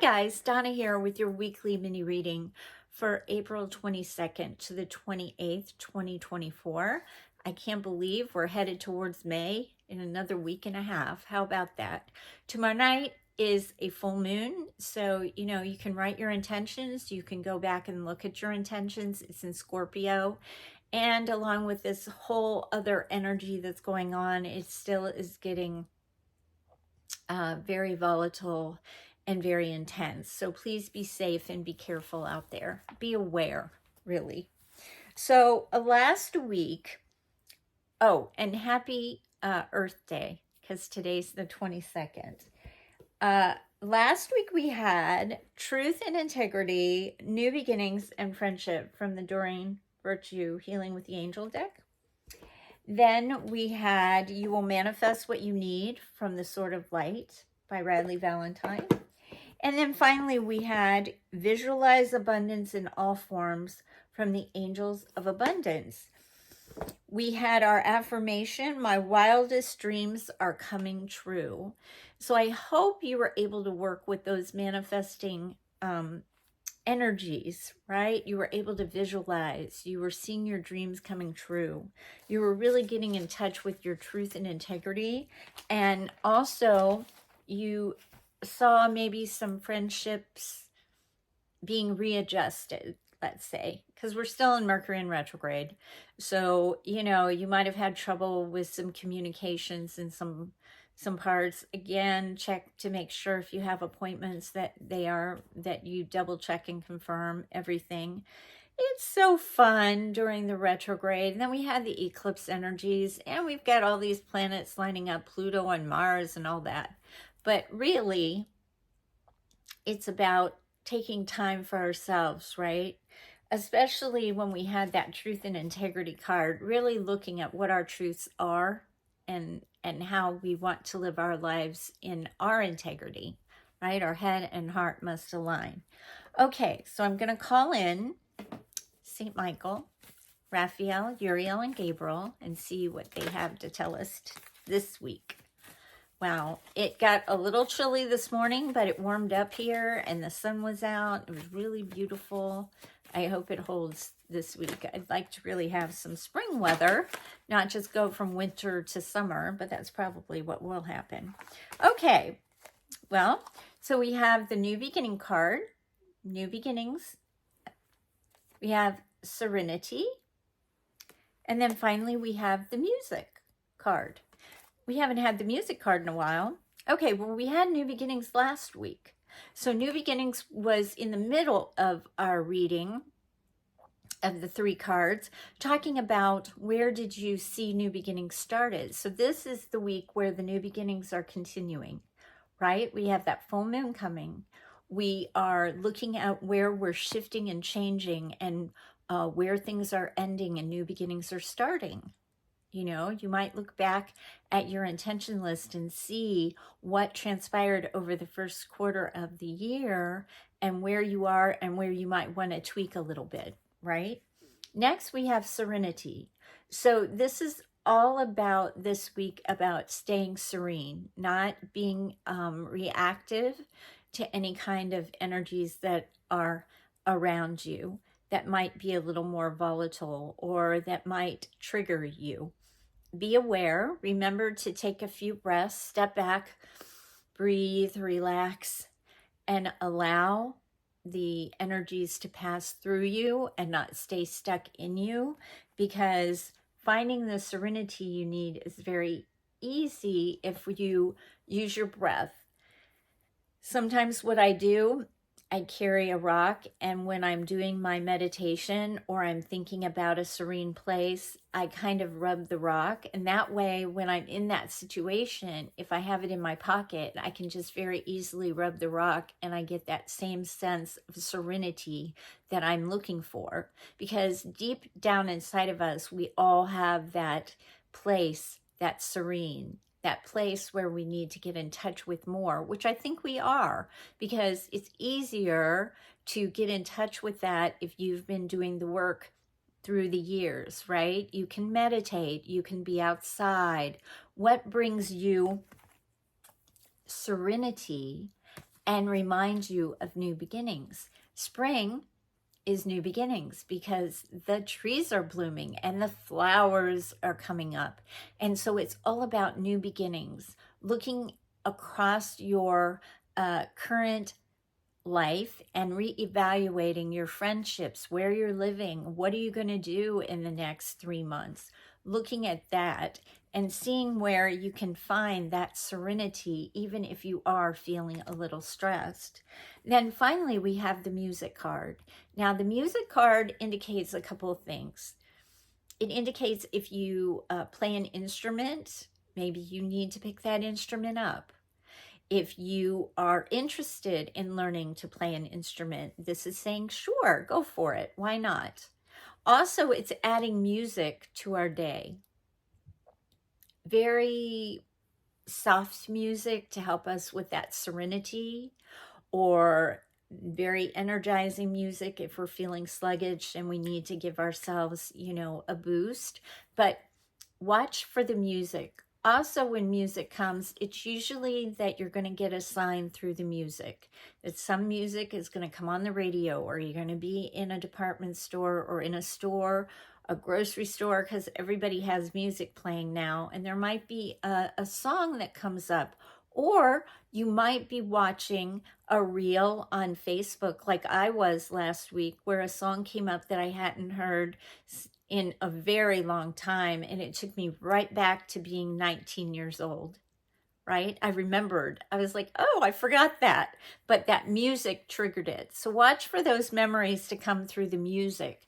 guys, Donna here with your weekly mini reading for April 22nd to the 28th, 2024. I can't believe we're headed towards May in another week and a half. How about that? Tomorrow night is a full moon, so you can write your intentions. You can go back and look at your intentions. It's in Scorpio. And along with this whole other energy that's going on, it still is getting very volatile and very intense. So please be safe and be careful out there. Be aware, really. So last week, and happy Earth Day, because today's the 22nd. Last week we had Truth and Integrity, New Beginnings, and Friendship from the Doreen Virtue Healing with the Angel deck. Then we had You Will Manifest What You Need from the Sword of Light by Radley Valentine. And then finally we had Visualize Abundance in All Forms from the Angels of Abundance. We had our affirmation, my wildest dreams are coming true. So I hope you were able to work with those manifesting energies, right? You were able to visualize, you were seeing your dreams coming true. You were really getting in touch with your truth and integrity. And also you saw maybe some friendships being readjusted, let's say, because we're still in Mercury in retrograde. So, you might have had trouble with some communications in some parts. Again, check to make sure if you have appointments that you double check and confirm everything. It's so fun during the retrograde. And then we had the eclipse energies, and we've got all these planets lining up, Pluto and Mars and all that. But really, it's about taking time for ourselves, right? Especially when we had that truth and integrity card, really looking at what our truths are and how we want to live our lives in our integrity, right? Our head and heart must align. Okay, so I'm going to call in St. Michael, Raphael, Uriel, and Gabriel and see what they have to tell us this week. Wow, it got a little chilly this morning, but it warmed up here and the sun was out. It was really beautiful. I hope it holds this week. I'd like to really have some spring weather, not just go from winter to summer, but that's probably what will happen. Okay, well, so we have the New Beginning card, New Beginnings. We have Serenity. And then finally we have the Music card. We haven't had the Music card in a while. Okay, well, we had New Beginnings last week. So New Beginnings was in the middle of our reading of the 3 cards, talking about where did you see New Beginnings started. So this is the week where the New Beginnings are continuing, right? We have that full moon coming. We are looking at where we're shifting and changing, and where things are ending and new beginnings are starting. You might look back at your intention list and see what transpired over the first quarter of the year and where you are and where you might want to tweak a little bit, right? Next, we have Serenity. So this is all about this week about staying serene, not being reactive to any kind of energies that are around you that might be a little more volatile or that might trigger you. Be aware, remember to take a few breaths, step back, breathe, relax, and allow the energies to pass through you and not stay stuck in you, because finding the serenity you need is very easy if you use your breath. Sometimes what I do, I carry a rock, and when I'm doing my meditation or I'm thinking about a serene place, I kind of rub the rock. And that way, when I'm in that situation, if I have it in my pocket, I can just very easily rub the rock and I get that same sense of serenity that I'm looking for. Because deep down inside of us, we all have that place that's serene, that place where we need to get in touch with more, which I think we are, because it's easier to get in touch with that if you've been doing the work through the years, right? You can meditate, you can be outside. What brings you serenity and remind you of new beginnings. Spring is new beginnings because the trees are blooming and the flowers are coming up. And so it's all about new beginnings, looking across your current life and reevaluating your friendships, where you're living, what are you going to do in the next 3 months, looking at that and seeing where you can find that serenity, even if you are feeling a little stressed. Then finally, we have the music card. Now, the music card indicates a couple of things. It indicates if you play an instrument, maybe you need to pick that instrument up. If you are interested in learning to play an instrument, this is saying, sure, go for it. Why not? Also, it's adding music to our day. Very soft music to help us with that serenity, or very energizing music if we're feeling sluggish and we need to give ourselves, a boost. But watch for the music. Also, when music comes, it's usually that you're going to get a sign through the music. That some music is going to come on the radio, or you're going to be in a department store or in a store, a grocery store, because everybody has music playing now. And there might be a song that comes up. Or you might be watching a reel on Facebook like I was last week, where a song came up that I hadn't heard in a very long time, and it took me right back to being 19 years old, right? I remembered. I was like, oh, I forgot that. But that music triggered it. So watch for those memories to come through the music.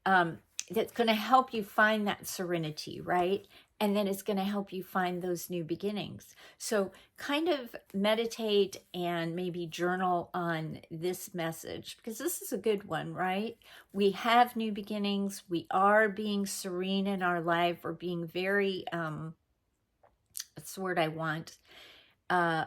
That's going to help you find that serenity, right? And then it's going to help you find those new beginnings. So kind of meditate and maybe journal on this message, because this is a good one, right? We have new beginnings. We are being serene in our life. We're being very, what's the word I want?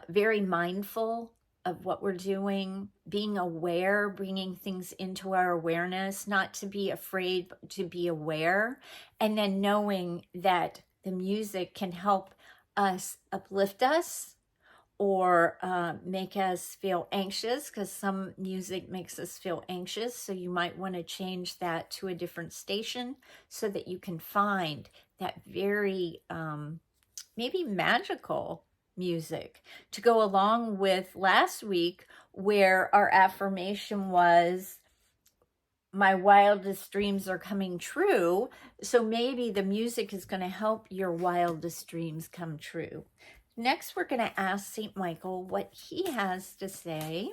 Very mindful of what we're doing, being aware, bringing things into our awareness, not to be afraid, but to be aware, and then knowing that the music can help us, uplift us, or make us feel anxious, because some music makes us feel anxious. So you might want to change that to a different station so that you can find that very maybe magical music to go along with last week, where our affirmation was, my wildest dreams are coming true. So maybe the music is going to help your wildest dreams come true. Next, we're going to ask St. Michael what he has to say.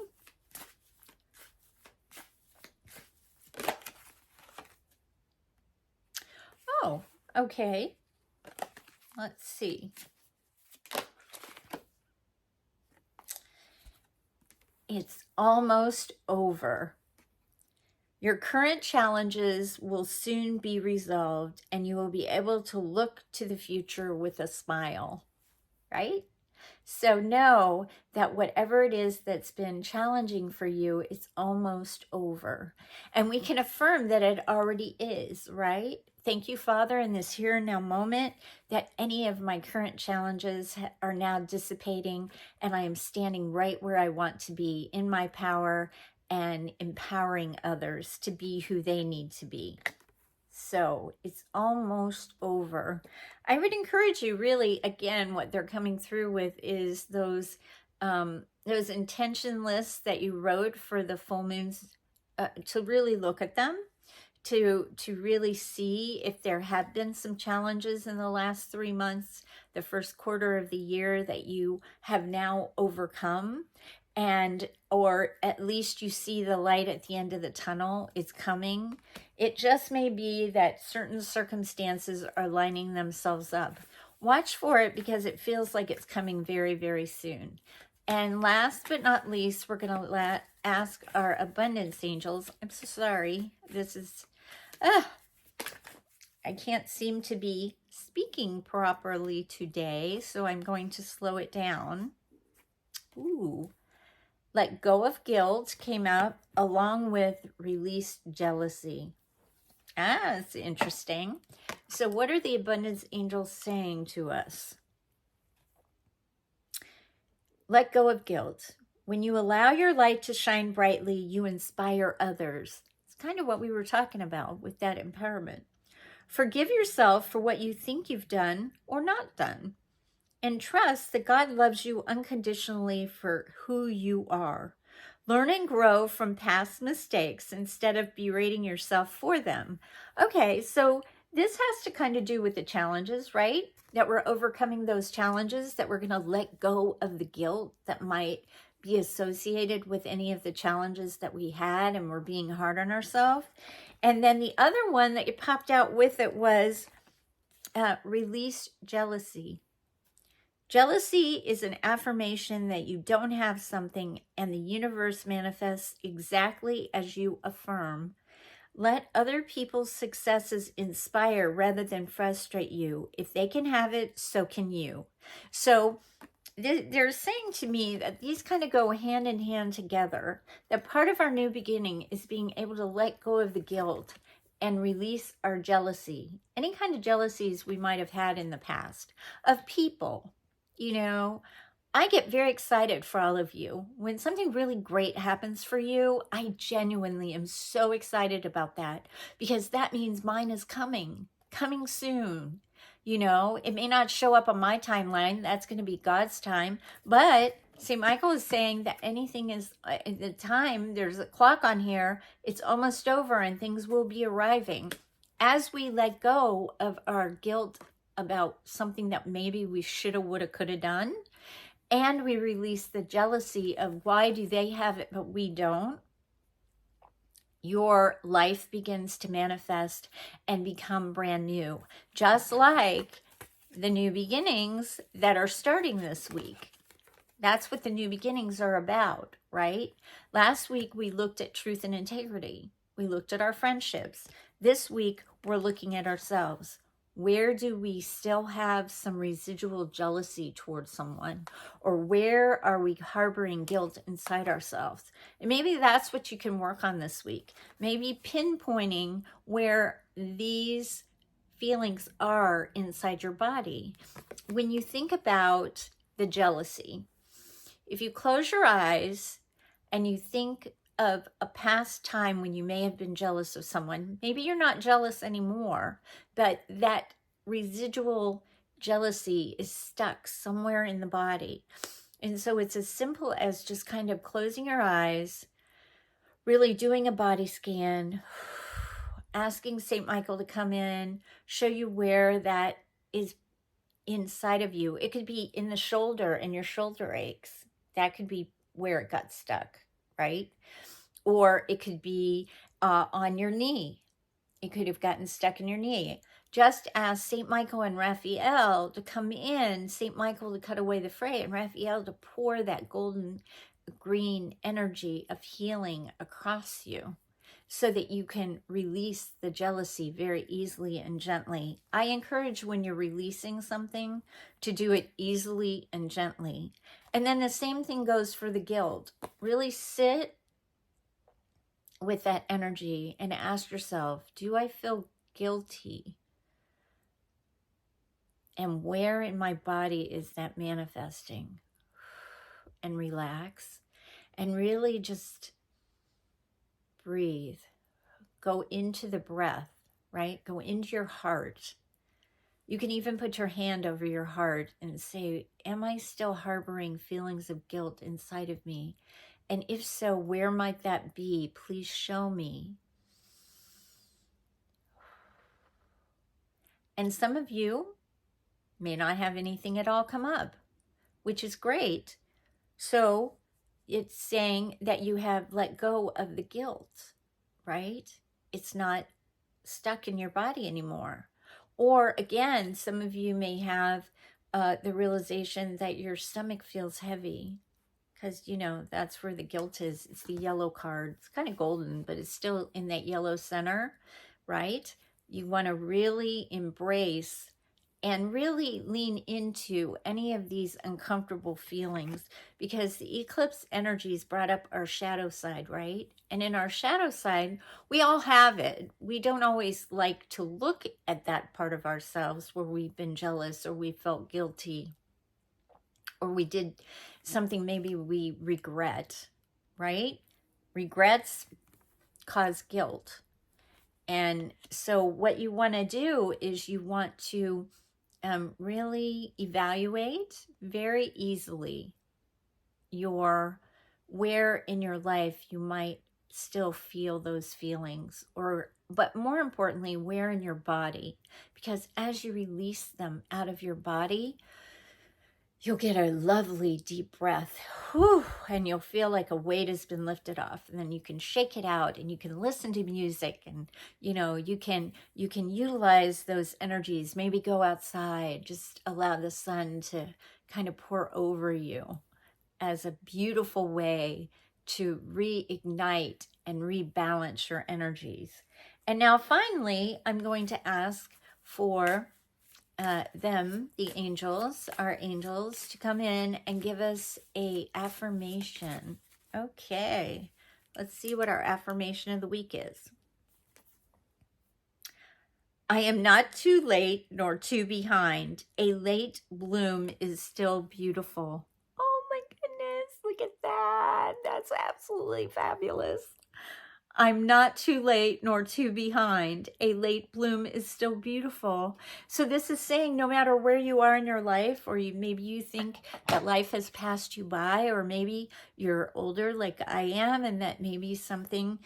Oh, okay. Let's see. It's almost over. Your current challenges will soon be resolved, and you will be able to look to the future with a smile, right? So know that whatever it is that's been challenging for you, it's almost over. And we can affirm that it already is, right? Thank you, Father, in this here and now moment, that any of my current challenges are now dissipating, and I am standing right where I want to be, in my power, and empowering others to be who they need to be. So it's almost over. I would encourage you, really, again, what they're coming through with is those intention lists that you wrote for the full moons, to really look at them, to really see if there have been some challenges in the last 3 months, the first quarter of the year, that you have now overcome. And or at least you see the light at the end of the tunnel. It's coming. It just may be that certain circumstances are lining themselves up. Watch for it, because it feels like it's coming very, very soon. And last but not least, we're going to ask our abundance angels. I'm so sorry. This is, I can't seem to be speaking properly today, so I'm going to slow it down. Ooh. Let go of guilt came out, along with release jealousy. That's interesting. So what are the abundance angels saying to us? Let go of guilt. When you allow your light to shine brightly, you inspire others. It's kind of what we were talking about with that empowerment. Forgive yourself for what you think you've done or not done, and trust that God loves you unconditionally for who you are. Learn and grow from past mistakes instead of berating yourself for them. Okay, so this has to kind of do with the challenges, right? That we're overcoming those challenges, that we're going to let go of the guilt that might be associated with any of the challenges that we had, and we're being hard on ourselves. And then the other one that popped out with it was release jealousy. Jealousy is an affirmation that you don't have something and the universe manifests exactly as you affirm. Let other people's successes inspire rather than frustrate you. If they can have it, so can you. So they're saying to me that these kind of go hand in hand together. That part of our new beginning is being able to let go of the guilt and release our jealousy. Any kind of jealousies we might have had in the past of people. You know, I get very excited for all of you. When something really great happens for you, I genuinely am so excited about that because that means mine is coming soon. You know, it may not show up on my timeline. That's going to be God's time. But St. Michael is saying that anything is, at the time, there's a clock on here, it's almost over and things will be arriving. As we let go of our guilt about something that maybe we shoulda, woulda, coulda done, and we release the jealousy of why do they have it but we don't, your life begins to manifest and become brand new, just like the new beginnings that are starting this week. That's what the new beginnings are about, right? Last week, we looked at truth and integrity. We looked at our friendships. This week, we're looking at ourselves. Where do we still have some residual jealousy towards someone? Or where are we harboring guilt inside ourselves? And maybe that's what you can work on this week. Maybe pinpointing where these feelings are inside your body. When you think about the jealousy, if you close your eyes and you think of a past time when you may have been jealous of someone, maybe you're not jealous anymore, but that residual jealousy is stuck somewhere in the body. And so it's as simple as just kind of closing your eyes, really doing a body scan, asking St. Michael to come in, show you where that is inside of you. It could be in the shoulder and your shoulder aches. That could be where it got stuck, right? Or it could be on your knee. It could have gotten stuck in your knee. Just ask St. Michael and Raphael to come in, St. Michael to cut away the fray, and Raphael to pour that golden green energy of healing across you so that you can release the jealousy very easily and gently. I encourage when you're releasing something to do it easily and gently. And then the same thing goes for the guilt. Really sit with that energy and ask yourself, do I feel guilty? And where in my body is that manifesting? And relax and really just breathe. Go into the breath, right? Go into your heart. You can even put your hand over your heart and say, am I still harboring feelings of guilt inside of me? And if so, where might that be? Please show me. And some of you may not have anything at all come up, which is great. So it's saying that you have let go of the guilt, right? It's not stuck in your body anymore. Or again, some of you may have the realization that your stomach feels heavy because, you know, that's where the guilt is. It's the yellow card. It's kind of golden, but it's still in that yellow center, right? You want to really embrace and really lean into any of these uncomfortable feelings because the eclipse energies brought up our shadow side, right? And in our shadow side, we all have it. We don't always like to look at that part of ourselves where we've been jealous or we felt guilty. or we did something maybe we regret, right? Regrets cause guilt. And so what you want to do is you want to really evaluate very easily where in your life you might still feel those feelings, but more importantly, where in your body, because as you release them out of your body, you'll get a lovely deep breath. Whew, and you'll feel like a weight has been lifted off, and then you can shake it out, and you can listen to music, and you can utilize those energies. Maybe go outside, just allow the sun to kind of pour over you as a beautiful way to reignite and rebalance your energies. And now finally, I'm going to ask for the angels, our angels, to come in and give us a affirmation. Okay, let's see what our affirmation of the week is. I am not too late nor too behind. A late bloom is still beautiful. Oh my goodness, look at that. That's absolutely fabulous. I'm not too late nor too behind. A late bloom is still beautiful. So this is saying no matter where you are in your life, or maybe you think that life has passed you by, or maybe you're older like I am, and that maybe something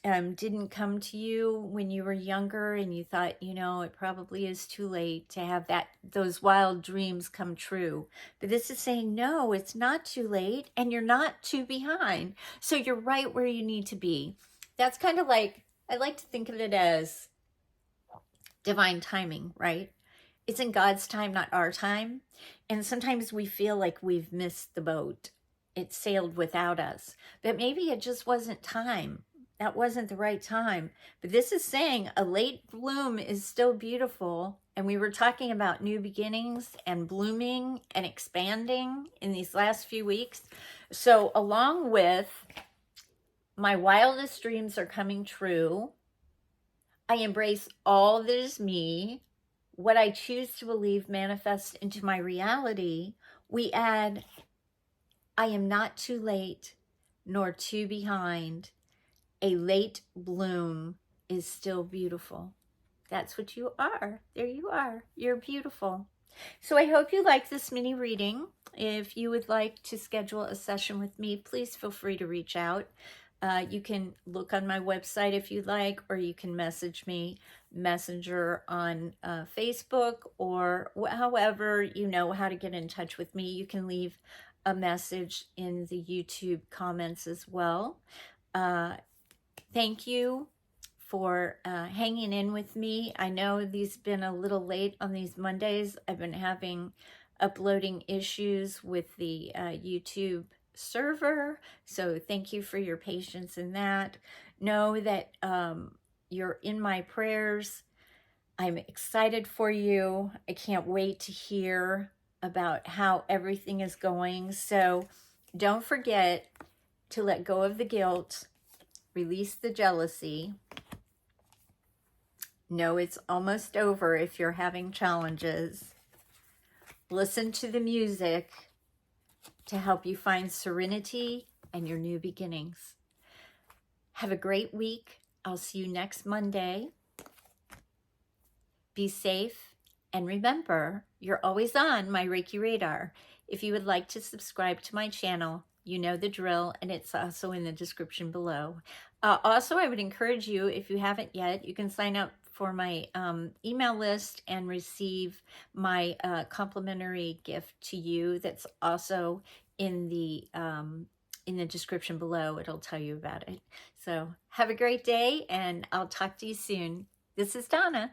didn't come to you when you were younger, and you thought, it probably is too late to have those wild dreams come true. But this is saying, no, it's not too late, and you're not too behind. So you're right where you need to be. That's kind of like, I like to think of it as divine timing, right? It's in God's time, not our time. And sometimes we feel like we've missed the boat. It sailed without us. But maybe it just wasn't time. That wasn't the right time. But this is saying a late bloom is still beautiful. And we were talking about new beginnings and blooming and expanding in these last few weeks. So along with my wildest dreams are coming true, I embrace all that is me. What I choose to believe manifests into my reality. We add, I am not too late nor too behind. A late bloom is still beautiful. That's what you are. There you are. You're beautiful. So I hope you like this mini reading. If you would like to schedule a session with me, please feel free to reach out. You can look on my website if you'd like, or you can message me, Messenger on Facebook, or however you know how to get in touch with me. You can leave a message in the YouTube comments as well. Thank you for hanging in with me. I know these been a little late on these Mondays. I've been having uploading issues with the YouTube server, so thank you for your patience in that. Know that you're in my prayers. I'm excited for you. I can't wait to hear about how everything is going. So don't forget to let go of the guilt, release the jealousy. Know it's almost over if you're having challenges. Listen to the music to help you find serenity and your new beginnings. Have a great week. I'll see you next Monday. Be safe, and remember, you're always on my Reiki Radar. If you would like to subscribe to my channel, you know the drill, and it's also in the description below. Also, I would encourage you, if you haven't yet, you can sign up for my email list and receive my complimentary gift to you. That's also in the description below. It'll tell you about it. So have a great day, and I'll talk to you soon. This is Donna.